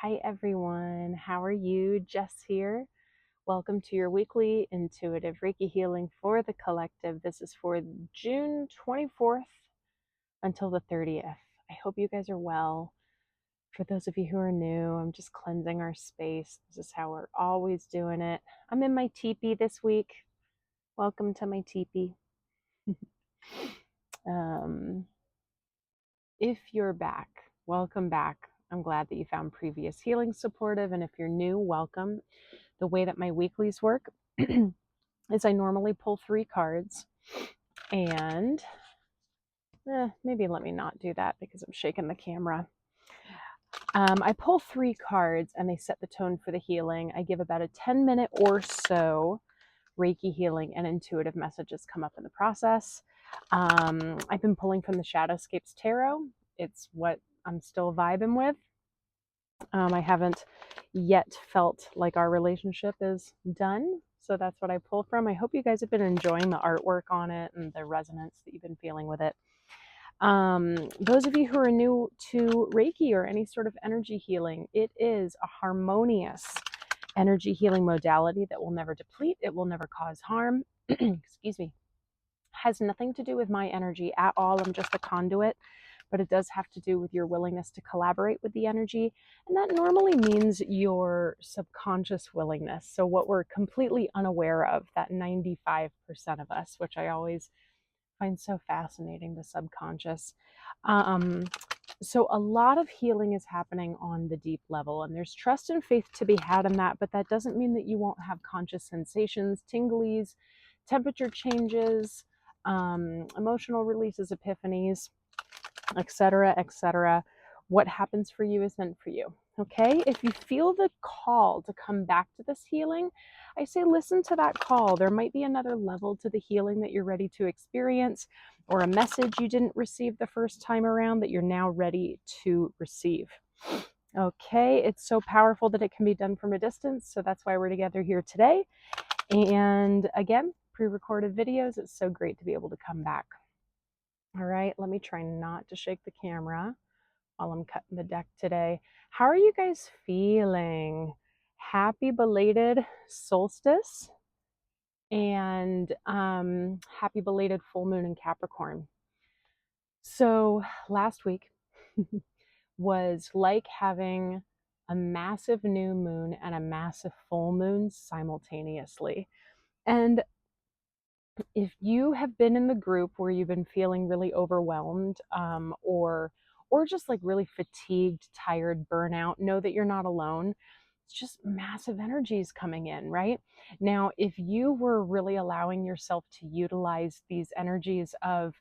Hi everyone, how are you? Jess here. Welcome to your weekly intuitive Reiki healing for the collective. This is for June 24th until the 30th. I hope you guys are well. For those of you who are new, I'm just cleansing our space. This is how we're always doing it. I'm in my teepee this week. Welcome to my teepee. If you're back, welcome back. I'm glad that you found previous healing supportive, and if you're new, welcome. The way that my weeklies work is I normally pull 3 cards, and maybe let me not do that because I'm shaking the camera. I pull 3 cards and they set the tone for the healing. I give about a 10-minute or so Reiki healing, and intuitive messages come up in the process. I've been pulling from the Shadowscapes Tarot. It's what I'm still vibing with. I haven't yet felt like our relationship is done, so that's what I pull from. I hope you guys have been enjoying the artwork on it and the resonance that you've been feeling with it. Those of you who are new to Reiki or any sort of energy healing, it is a harmonious energy healing modality that will never deplete. It will never cause harm. Excuse me. Has nothing to do with my energy at all. I'm just a conduit, but it does have to do with your willingness to collaborate with the energy. And that normally means your subconscious willingness. So what we're completely unaware of, that 95% of us, which I always find so fascinating, the subconscious. So a lot of healing is happening on the deep level, and there's trust and faith to be had in that, but that doesn't mean that you won't have conscious sensations, tinglies, temperature changes, emotional releases, epiphanies, etc., etc. What happens for you is meant for you. Okay, if you feel the call to come back to this healing, I say listen to that call. There might be another level to the healing that you're ready to experience, or a message you didn't receive the first time around that you're now ready to receive. Okay, it's so powerful that it can be done from a distance, so that's why we're together here today. And again, pre-recorded videos, it's so great to be able to come back. All right, let me try not to shake the camera while I'm cutting the deck today. How are you guys feeling? Happy belated solstice, and happy belated full moon in Capricorn. So last week was like having a massive new moon and a massive full moon simultaneously. And if you have been in the group where you've been feeling really overwhelmed, or just like really fatigued, tired, burnout, know that you're not alone. It's just massive energies coming in, right? Now, if you were really allowing yourself to utilize these energies of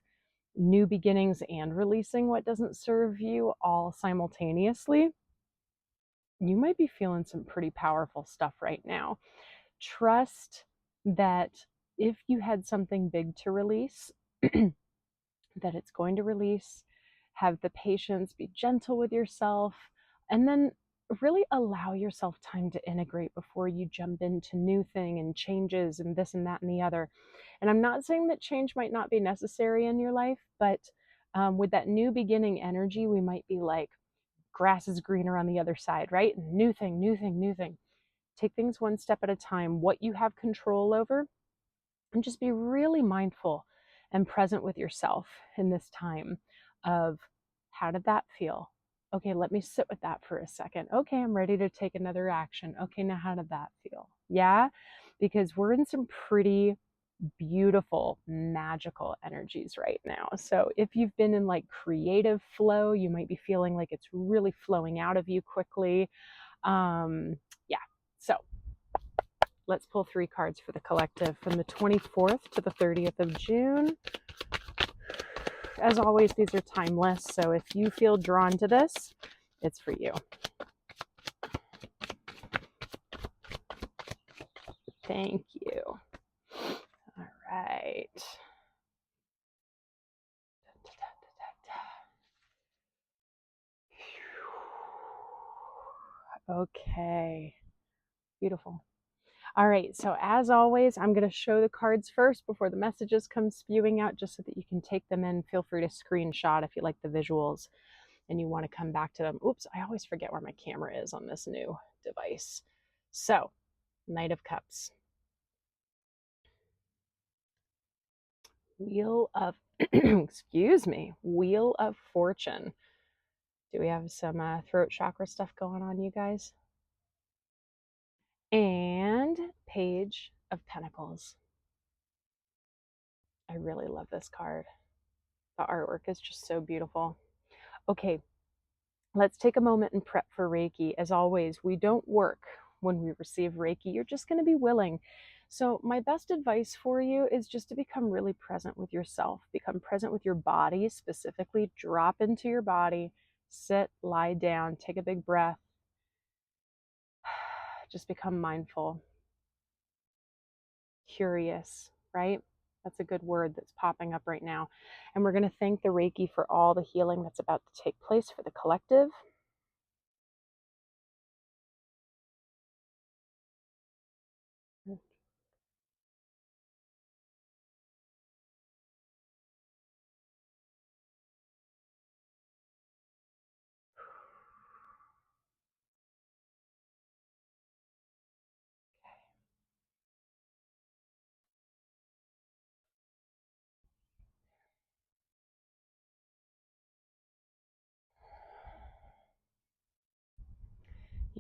new beginnings and releasing what doesn't serve you all simultaneously, you might be feeling some pretty powerful stuff right now. Trust that if you had something big to release, that it's going to release. Have the patience, be gentle with yourself, and then really allow yourself time to integrate before you jump into new thing and changes and this and that and the other. And I'm not saying that change might not be necessary in your life, but with that new beginning energy, we might be like, grass is greener on the other side, right? New thing, new thing, new thing. Take things one step at a time, what you have control over, and just be really mindful and present with yourself in this time of, how did that feel? Okay, let me sit with that for a second. Okay, I'm ready to take another action. Okay, now how did that feel? Yeah, because we're in some pretty beautiful, magical energies right now. So if you've been in like creative flow, you might be feeling like it's really flowing out of you quickly. Yeah, so let's pull 3 cards for the collective from the 24th to the 30th of June. As always, these are timeless, so if you feel drawn to this, it's for you. Thank you. All right. Okay. Beautiful. All right, so as always, I'm going to show the cards first before the messages come spewing out, just so that you can take them in. Feel free to screenshot if you like the visuals. and you want to come back to them. Oops, I always forget where my camera is on this new device. So, Knight of Cups. Wheel of, excuse me, Wheel of Fortune. Do we have some throat chakra stuff going on, you guys? And Page of Pentacles. I really love this card. The artwork is just so beautiful. Okay, let's take a moment and prep for Reiki. As always, we don't work when we receive Reiki. You're just going to be willing. So my best advice for you is just to become really present with yourself. Become present with your body specifically. Drop into your body. Sit, lie down, take a big breath. Just become mindful. Curious, right? That's a good word that's popping up right now. And we're going to thank the Reiki for all the healing that's about to take place for the collective.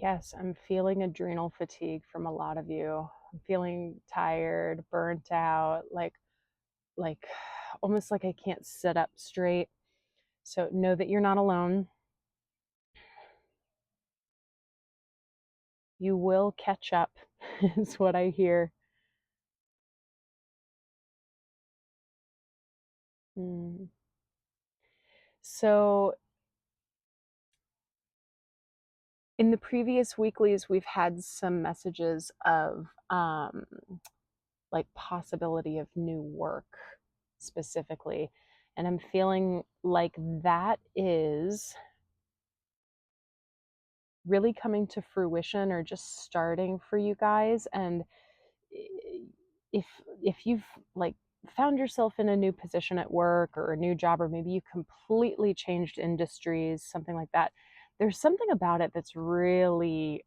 Yes, I'm feeling adrenal fatigue from a lot of you. I'm feeling tired, burnt out, like almost like I can't sit up straight. So know that you're not alone. You will catch up, is what I hear. So in the previous weeklies, we've had some messages of like possibility of new work specifically. And I'm feeling like that is really coming to fruition or just starting for you guys. And if you've like found yourself in a new position at work or a new job, or maybe you completely changed industries, something like that, there's something about it that's really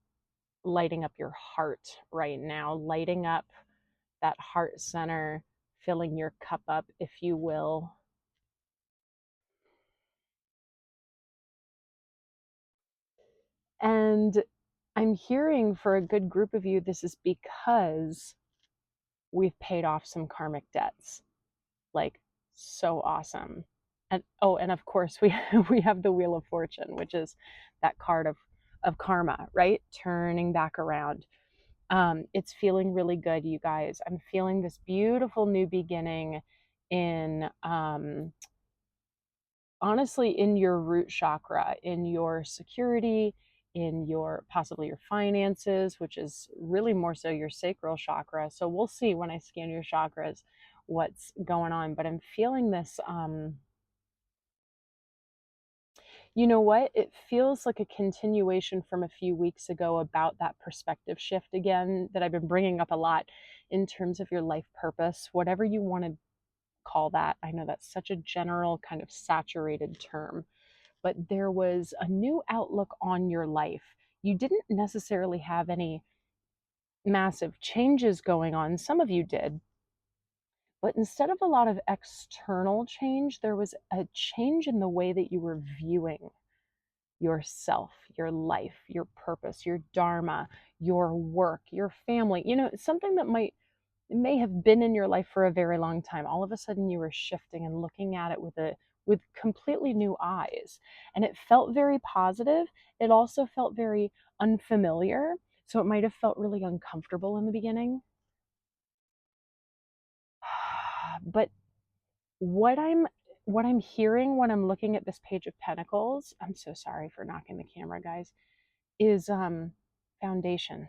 lighting up your heart right now, lighting up that heart center, filling your cup up, if you will. And I'm hearing for a good group of you, this is because we've paid off some karmic debts. Like, so awesome. And oh, and of course we we have the Wheel of Fortune, which is that card of karma, right? Turning back around. It's feeling really good, you guys. I'm feeling this beautiful new beginning in honestly in your root chakra, in your security, in your possibly your finances, which is really more so your sacral chakra. So we'll see when I scan your chakras what's going on, but I'm feeling this you know what? It feels like a continuation from a few weeks ago about that perspective shift again that I've been bringing up a lot in terms of your life purpose, whatever you want to call that. I know that's such a general kind of saturated term, but there was a new outlook on your life. You didn't necessarily have any massive changes going on. Some of you did, but instead of a lot of external change, there was a change in the way that you were viewing yourself, your life, your purpose, your dharma, your work, your family. You know, something that may have been in your life for a very long time. All of a sudden you were shifting and looking at it with completely new eyes. And it felt very positive. It also felt very unfamiliar. So it might have felt really uncomfortable in the beginning. But what I'm hearing when I'm looking at this Page of Pentacles, I'm so sorry for knocking the camera, guys, is foundation.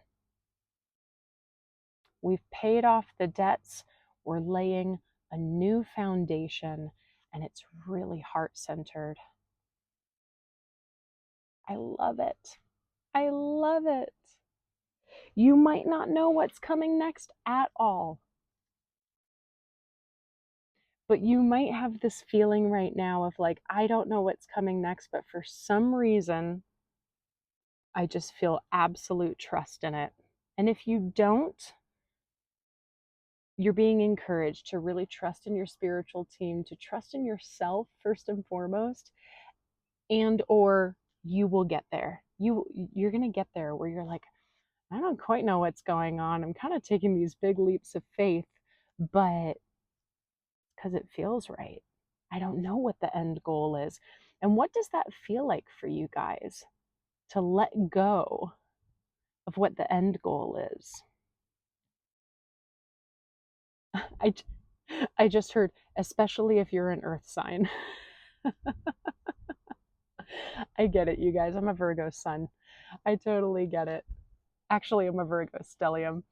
We've paid off the debts. We're laying a new foundation, and it's really heart-centered. I love it. I love it. You might not know what's coming next at all, But you might have this feeling right now of like, I don't know what's coming next, but for some reason, I just feel absolute trust in it. And if you don't, you're being encouraged to really trust in your spiritual team, to trust in yourself first and foremost, and or you will get there. You're going to get there where you're like, I don't quite know what's going on. I'm kind of taking these big leaps of faith, but because it feels right. I don't know what the end goal is. And what does that feel like for you guys to let go of what the end goal is? I, I just heard, especially if you're an earth sign. I get it, you guys. I'm a Virgo sun. I totally get it. Actually, I'm a Virgo stellium.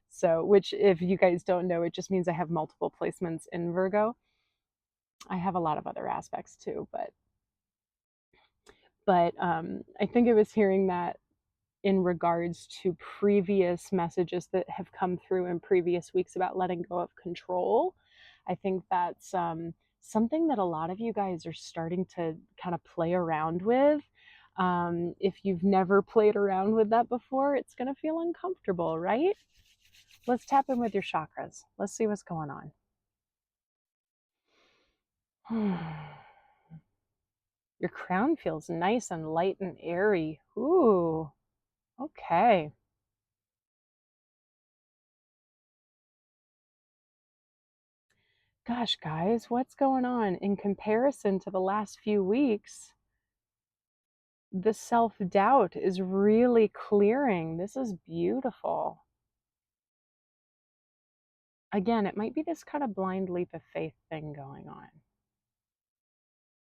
So, which, if you guys don't know, it just means I have multiple placements in Virgo. I have a lot of other aspects too, but I think I was hearing that in regards to previous messages that have come through in previous weeks about letting go of control. I think that's something that a lot of you guys are starting to kind of play around with. If you've never played around with that before, it's going to feel uncomfortable, right? Let's tap in with your chakras. Let's see what's going on. Your crown feels nice and light and airy. Ooh, okay. Gosh, guys, what's going on? In comparison to the last few weeks, the self-doubt is really clearing. This is beautiful. Again, it might be this kind of blind leap of faith thing going on.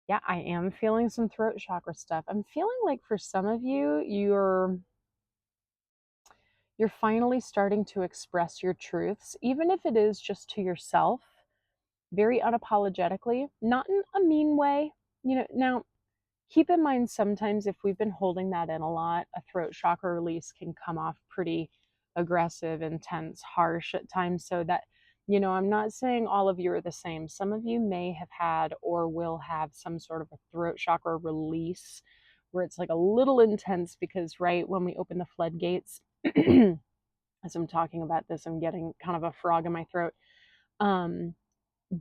Yeah, I am feeling some throat chakra stuff. I'm feeling like for some of you, you're finally starting to express your truths, even if it is just to yourself, very unapologetically, not in a mean way. Now keep in mind, sometimes if we've been holding that in a lot, a throat chakra release can come off pretty aggressive, intense, harsh at times. So that, I'm not saying all of you are the same. Some of you may have had or will have some sort of a throat chakra release where it's like a little intense because, right, when we open the floodgates, as I'm talking about this, I'm getting kind of a frog in my throat.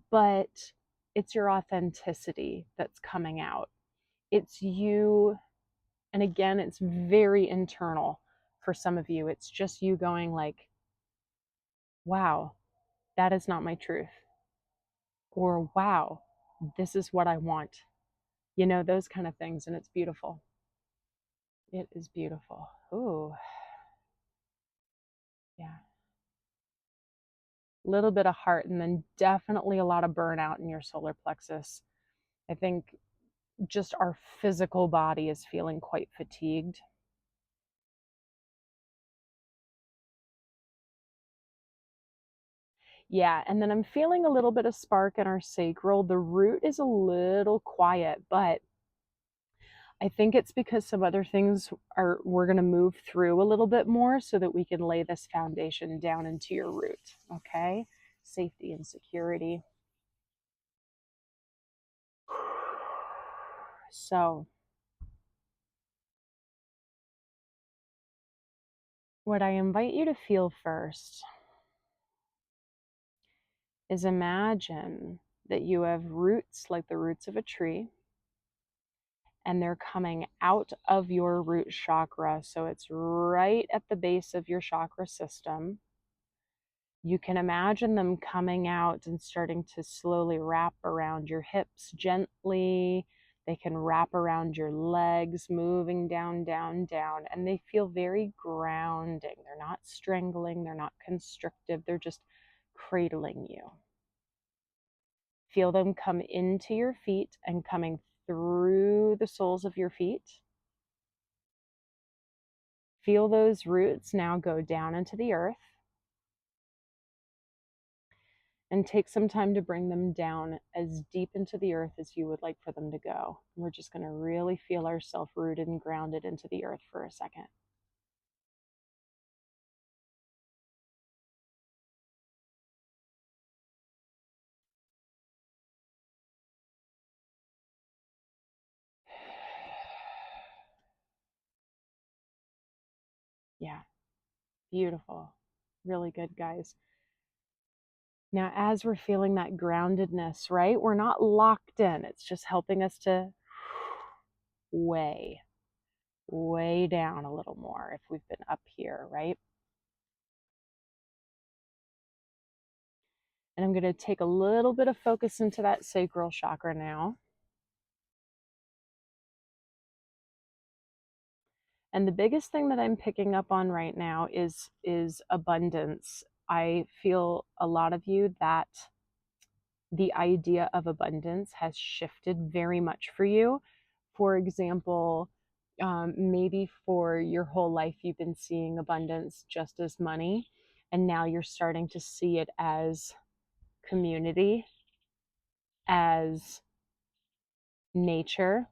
But it's your authenticity that's coming out. It's you. And again, it's very internal for some of you. It's just you going like, wow, that is not my truth. Or wow, this is what I want. Those kind of things. And it's beautiful. It is beautiful. Ooh, yeah. A little bit of heart, and then definitely a lot of burnout in your solar plexus. I think just our physical body is feeling quite fatigued. Yeah, and then I'm feeling a little bit of spark in our sacral. The root is a little quiet, but I think it's because some other things we're going to move through a little bit more so that we can lay this foundation down into your root, okay? Safety and security. So, what I invite you to feel first is imagine that you have roots like the roots of a tree, and they're coming out of your root chakra. So it's right at the base of your chakra system. You can imagine them coming out and starting to slowly wrap around your hips gently. They can wrap around your legs, moving down, down, down, and they feel very grounding. They're not strangling, they're not constrictive, they're just cradling you. Feel them come into your feet and coming through the soles of your feet. Feel those roots now go down into the earth. And take some time to bring them down as deep into the earth as you would like for them to go. We're just going to really feel ourselves rooted and grounded into the earth for a second. Yeah, beautiful. Really good, guys. Now, as we're feeling that groundedness, right? We're not locked in. It's just helping us to way, way down a little more if we've been up here, right? And I'm going to take a little bit of focus into that sacral chakra now. And the biggest thing that I'm picking up on right now is abundance. I feel a lot of you that the idea of abundance has shifted very much for you. For example, maybe for your whole life you've been seeing abundance just as money, and now you're starting to see it as community, as nature,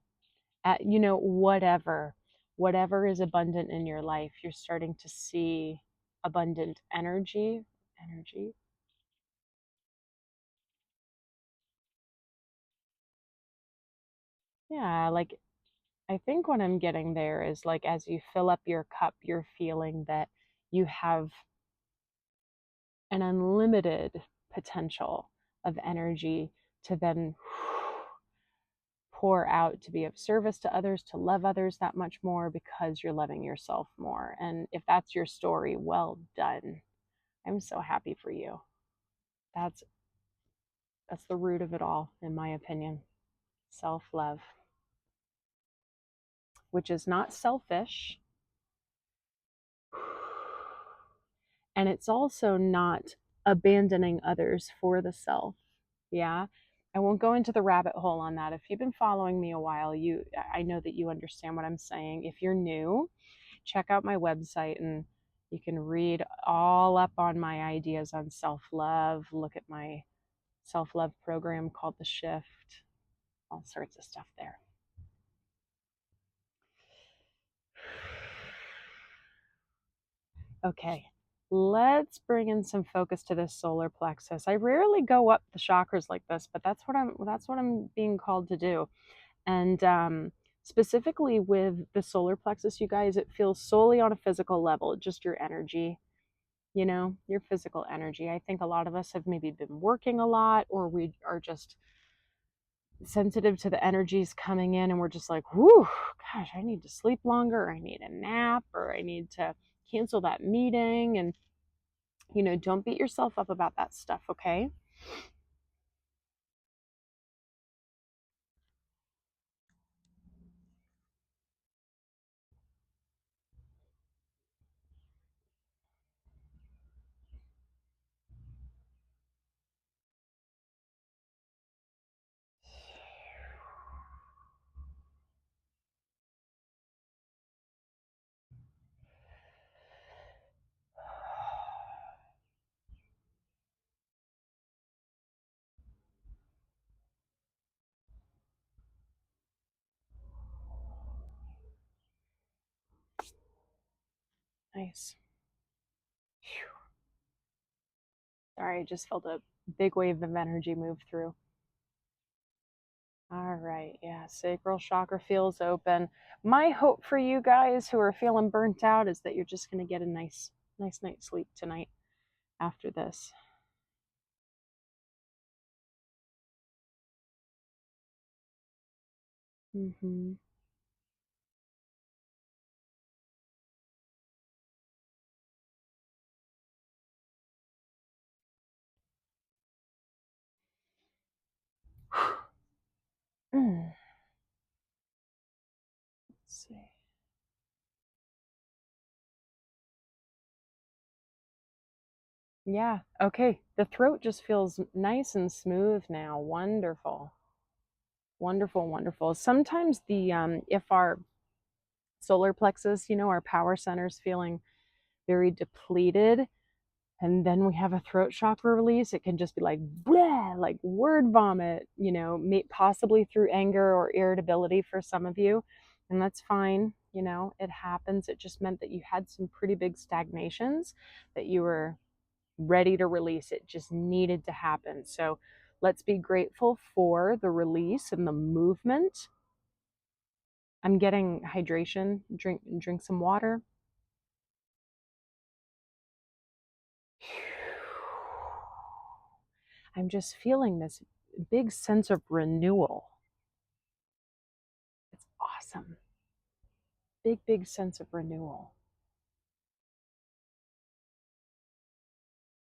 whatever is abundant in your life, you're starting to see abundant energy. Yeah, like I think what I'm getting there is like as you fill up your cup, you're feeling that you have an unlimited potential of energy to then pour out, to be of service to others, to love others that much more because you're loving yourself more. And if that's your story, well done. I'm so happy for you. That's that's the root of it all, in my opinion. Self-love, which is not selfish, and it's also not abandoning others for the self. Yeah. I won't go into the rabbit hole on that. If you've been following me a while, I know that you understand what I'm saying. If you're new, check out my website and you can read all up on my ideas on self-love. Look at my self-love program called The Shift. All sorts of stuff there. Okay, let's bring in some focus to this solar plexus. I rarely go up the chakras like this, but that's what I'm being called to do. And specifically with the solar plexus, you guys, it feels solely on a physical level, just your energy, your physical energy. I think a lot of us have maybe been working a lot, or we are just sensitive to the energies coming in, and we're just like, whoo, gosh, I need to sleep longer, or I need a nap, or I need to cancel that meeting. And don't beat yourself up about that stuff, okay? Nice. Phew. Sorry, I just felt a big wave of energy move through. All right, yeah, sacral chakra feels open. My hope for you guys who are feeling burnt out is that you're just going to get a nice night's sleep tonight after this. Mm-hmm. Let's see. Yeah, okay. The throat just feels nice and smooth now. Wonderful. Wonderful, wonderful. Sometimes if our solar plexus, our power center's feeling very depleted, and then we have a throat chakra release, it can just be like blah, like word vomit, possibly through anger or irritability for some of you. And that's fine. It happens. It just meant that you had some pretty big stagnations that you were ready to release. It just needed to happen. So let's be grateful for the release and the movement. I'm getting hydration. Drink some water. I'm just feeling this big sense of renewal. It's awesome. Big, big sense of renewal.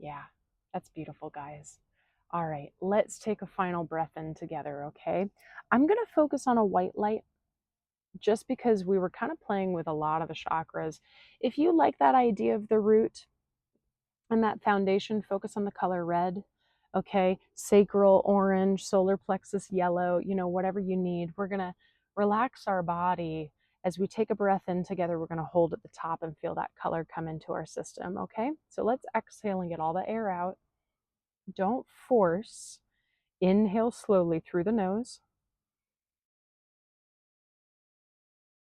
Yeah, that's beautiful, guys. All right, let's take a final breath in together, okay? I'm going to focus on a white light just because we were kind of playing with a lot of the chakras. If you like that idea of the root and that foundation, focus on the color red, okay? Sacral orange, solar plexus yellow, whatever you need. We're going to relax our body. As we take a breath in together, we're going to hold at the top and feel that color come into our system, okay? So let's exhale and get all the air out. Don't force. Inhale slowly through the nose.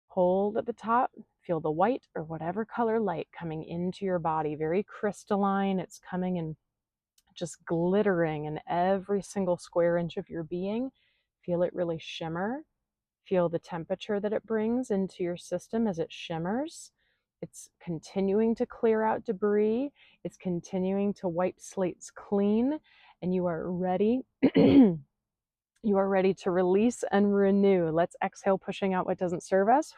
Hold at the top. Feel the white or whatever color light coming into your body. Very crystalline. It's coming and just glittering in every single square inch of your being. Feel it really shimmer. Feel the temperature that it brings into your system as it shimmers. It's continuing to clear out debris. It's continuing to wipe slates clean. And you are ready. You are ready to release and renew. Let's exhale, pushing out what doesn't serve us.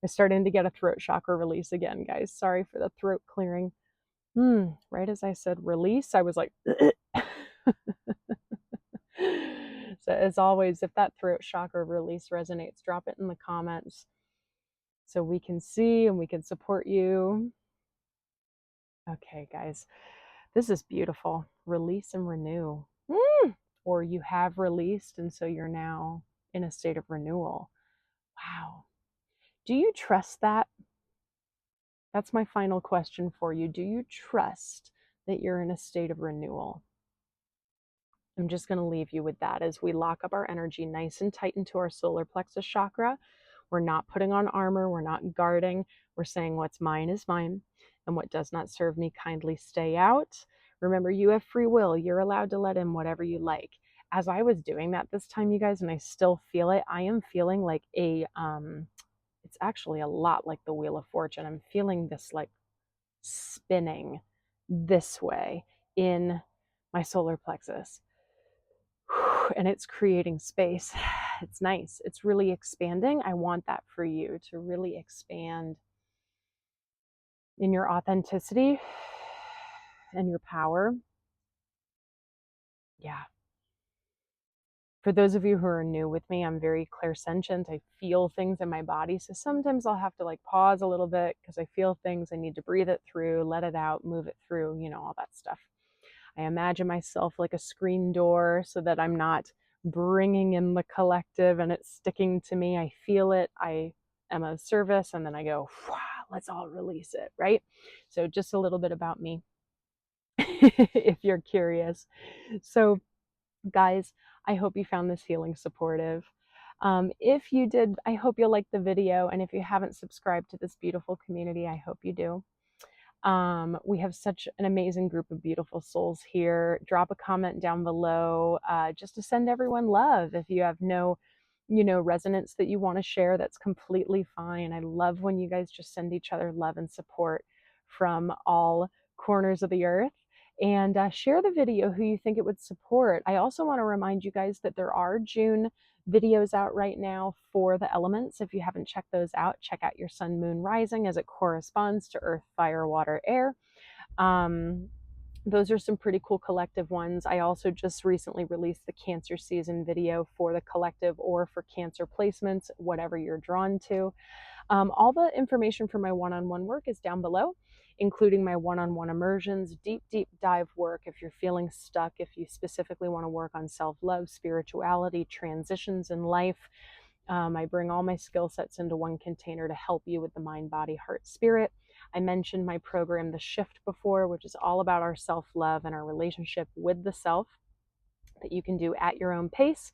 We're starting to get a throat chakra release again, guys. Sorry for the throat clearing. Right as I said release, I was like, so as always, if that throat chakra release resonates, drop it in the comments so we can see and we can support you. Okay, guys, this is beautiful. Release and renew. Or you have released, and so you're now in a state of renewal. Wow. Do you trust that? That's my final question for you. Do you trust that you're in a state of renewal? I'm just going to leave you with that as we lock up our energy nice and tight into our solar plexus chakra. We're not putting on armor. We're not guarding. We're saying what's mine is mine, and what does not serve me, kindly stay out. Remember, you have free will. You're allowed to let in whatever you like. As I was doing that this time, you guys, and I still feel it, I am feeling like it's actually a lot like the Wheel of Fortune. I'm feeling this like spinning this way in my solar plexus. And it's creating space. It's nice. It's really expanding. I want that for you to really expand in your authenticity and your power. Yeah. For those of you who are new with me, I'm very clairsentient. I feel things in my body. So sometimes I'll have to like pause a little bit because I feel things. I need to breathe it through, let it out, move it through, all that stuff. I imagine myself like a screen door so that I'm not bringing in the collective and it's sticking to me. I feel it. I am of service. And then I go, let's all release it, right? So just a little bit about me if you're curious. So guys, I hope you found this healing supportive. If you did, I hope you'll like the video. And if you haven't subscribed to this beautiful community, I hope you do. We have such an amazing group of beautiful souls here. Drop a comment down below just to send everyone love. If you have no, resonance that you want to share, that's completely fine. I love when you guys just send each other love and support from all corners of the earth. And share the video who you think it would support. I also want to remind you guys that there are June videos out right now for the elements. If you haven't checked those out, check out your sun, moon, rising as it corresponds to earth, fire, water, air. Those are some pretty cool collective ones. I also just recently released the Cancer season video for the collective or for Cancer placements, whatever you're drawn to. All the information for my one-on-one work is down below, including my one-on-one immersions, deep dive work if you're feeling stuck, if you specifically want to work on self-love, spirituality, transitions in life. I bring all my skill sets into one container to help you with the mind, body, heart, spirit. I mentioned my program, The Shift, before, which is all about our self-love and our relationship with the self that you can do at your own pace.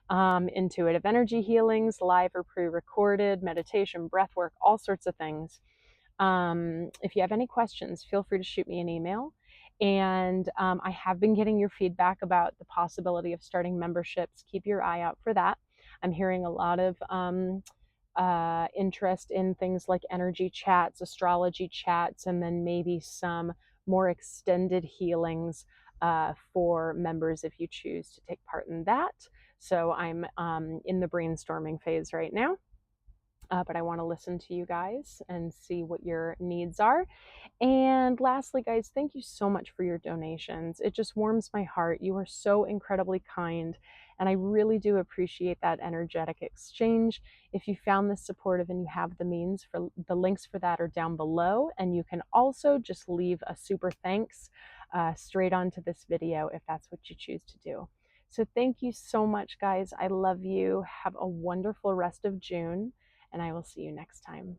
Intuitive energy healings, live or pre-recorded, meditation, breath work, all sorts of things. If you have any questions, feel free to shoot me an email. And I have been getting your feedback about the possibility of starting memberships. Keep your eye out for that. I'm hearing a lot of interest in things like energy chats, astrology chats, and then maybe some more extended healings for members if you choose to take part in that. So I'm in the brainstorming phase right now. But I want to listen to you guys and see what your needs are. And lastly, guys, thank you so much for your donations. It just warms my heart. You are so incredibly kind, and I really do appreciate that energetic exchange. If you found this supportive and you have the means, for the links for that are down below, and you can also just leave a super thanks straight onto this video if that's what you choose to do. So thank you so much, guys. I love you. Have a wonderful rest of June, and I will see you next time.